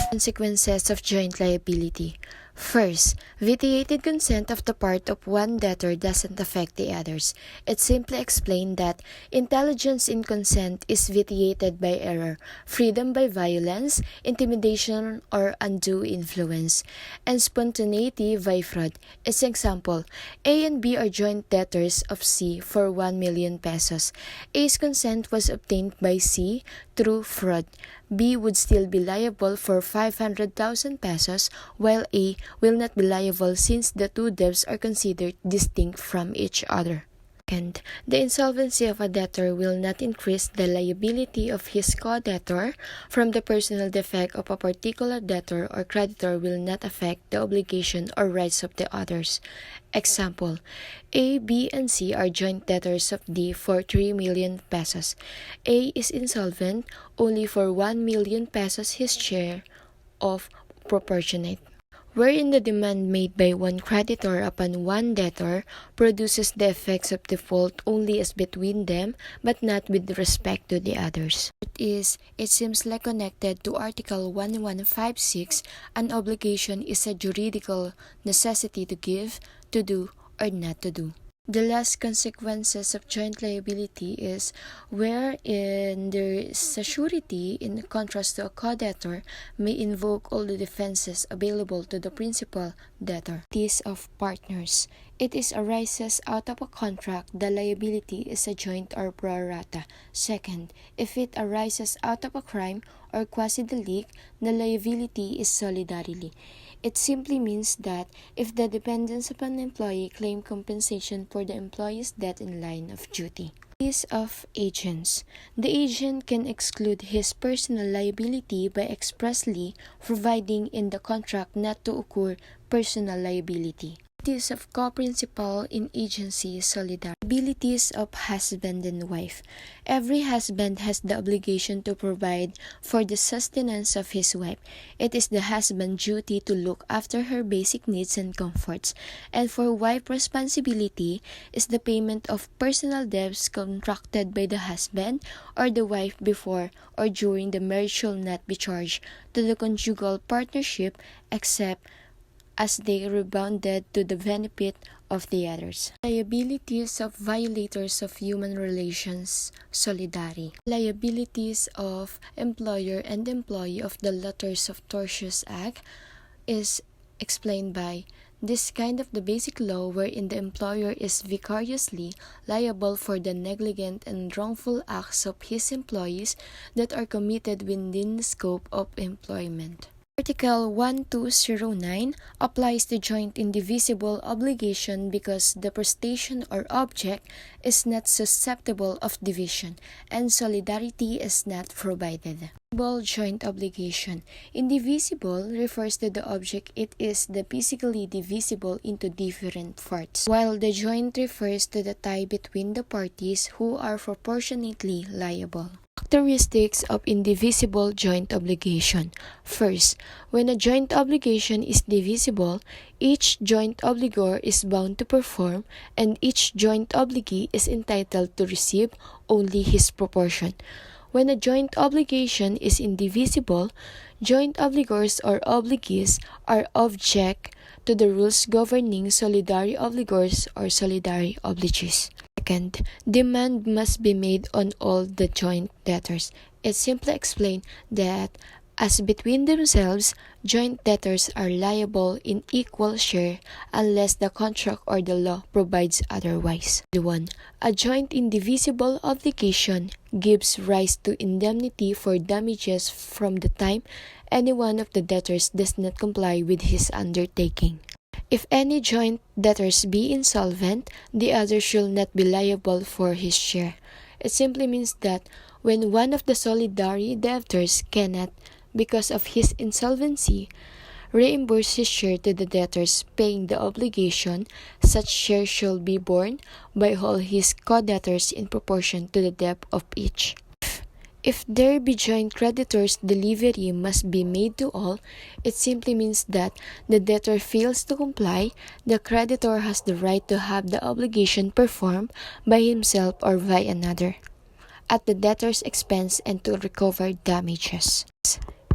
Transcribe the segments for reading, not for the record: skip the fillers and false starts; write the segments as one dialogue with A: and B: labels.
A: Consequences of joint liability. First, vitiated consent of the part of one debtor doesn't affect the others. It simply explains that intelligence in consent is vitiated by error, freedom by violence, intimidation or undue influence, and spontaneity by fraud. As example, A and B are joint debtors of C for 1 million pesos. A's consent was obtained by C through fraud. B would still be liable for 500,000 pesos, while A will not be liable since the two debts are considered distinct from each other. Second, the insolvency of a debtor will not increase the liability of his co-debtor from the personal defect of a particular debtor or creditor will not affect the obligation or rights of the others. Example, A, B, and C are joint debtors of D for 3 million pesos. A is insolvent only for 1 million pesos his share of proportionate, wherein the demand made by one creditor upon one debtor produces the effects of default only as between them, but not with respect to the others. It seems like connected to Article 1156, an obligation is a juridical necessity to give, to do, or not to do. The last consequences of joint liability is wherein there is a surety in contrast to a co-debtor may invoke all the defenses available to the principal debtor. It is of partners. It arises out of a contract, the liability is a joint or pro rata. Second, if it arises out of a crime or quasi-delict, the liability is solidarily. It simply means that if the dependents of an employee claim compensation for the employee's death in line of duty. Case of agents. The agent can exclude his personal liability by expressly providing in the contract not to occur personal liability. Duties of co-principal in agency solidarity. Liabilities of husband and wife. Every husband has the obligation to provide for the sustenance of his wife. It is the husband's duty to look after her basic needs and comforts, and for wife responsibility is the payment of personal debts contracted by the husband or the wife before or during the marriage shall not be charged to the conjugal partnership except as they rebounded to the benefit of the others. Liabilities of violators of human relations, solidary. Liabilities of employer and employee of the Letters of Tortious Act is explained by this kind of the basic law wherein the employer is vicariously liable for the negligent and wrongful acts of his employees that are committed within the scope of employment. Article 1209 applies to joint indivisible obligation because the prestation or object is not susceptible of division and solidarity is not provided. Joint obligation. Indivisible refers to the object it is the physically divisible into different parts, while the joint refers to the tie between the parties who are proportionately liable. Characteristics of indivisible joint obligation. First, when a joint obligation is divisible, each joint obligor is bound to perform, and each joint obligee is entitled to receive only his proportion. When a joint obligation is indivisible, joint obligors or obligees are object to the rules governing solidary obligors or solidary obligees. Second, demand must be made on all the joint debtors. It simply explains that as between themselves, joint debtors are liable in equal share unless the contract or the law provides otherwise. 1. A joint indivisible obligation gives rise to indemnity for damages from the time any one of the debtors does not comply with his undertaking. If any joint debtors be insolvent, the other shall not be liable for his share. It simply means that when one of the solidary debtors cannot, because of his insolvency, reimburse his share to the debtors paying the obligation, such share shall be borne by all his co-debtors in proportion to the debt of each. If there be joint creditors, delivery must be made to all. It simply means that the debtor fails to comply, the creditor has the right to have the obligation performed by himself or by another, at the debtor's expense and to recover damages.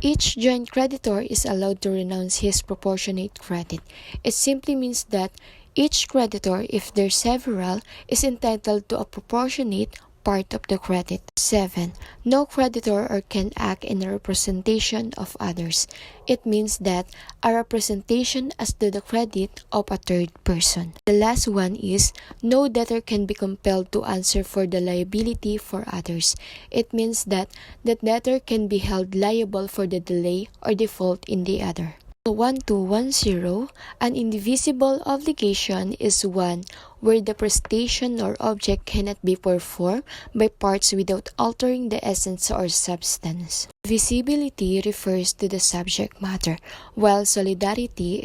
A: Each joint creditor is allowed to renounce his proportionate credit. It simply means that each creditor, if there's several, is entitled to a proportionate part of the credit. 7. No creditor or can act in a representation of others. It means that a representation as to the credit of a third person. The last one is no debtor can be compelled to answer for the liability for others. It means that the debtor can be held liable for the delay or default in the other. 1210, an indivisible obligation is one where the prestation or object cannot be performed by parts without altering the essence or substance. Divisibility refers to the subject matter, while solidarity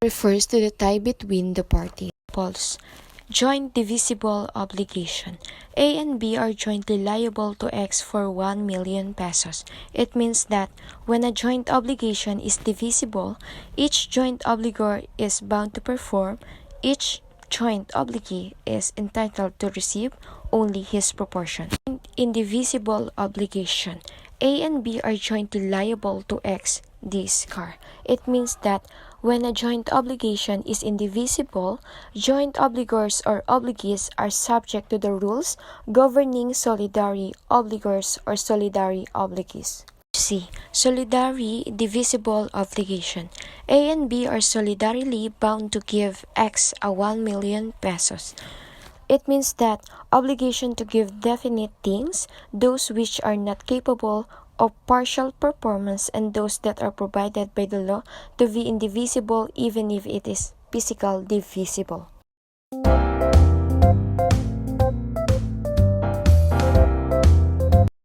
A: refers to the tie between the parties. Pulse. Joint divisible obligation. A and B are jointly liable to X for 1 million pesos. It means that when a joint obligation is divisible, each joint obligor is bound to perform. Each joint obligee is entitled to receive only his proportion. Indivisible obligation. A and B are jointly liable to X this car. It means that when a joint obligation is indivisible, joint obligors or obligees are subject to the rules governing solidary obligors or solidary obligees. C. Solidary divisible obligation. A and B are solidarily bound to give X a 1 million pesos. It means that obligation to give definite things, those which are not capable of partial performance, and those that are provided by the law to be indivisible even if it is physically divisible.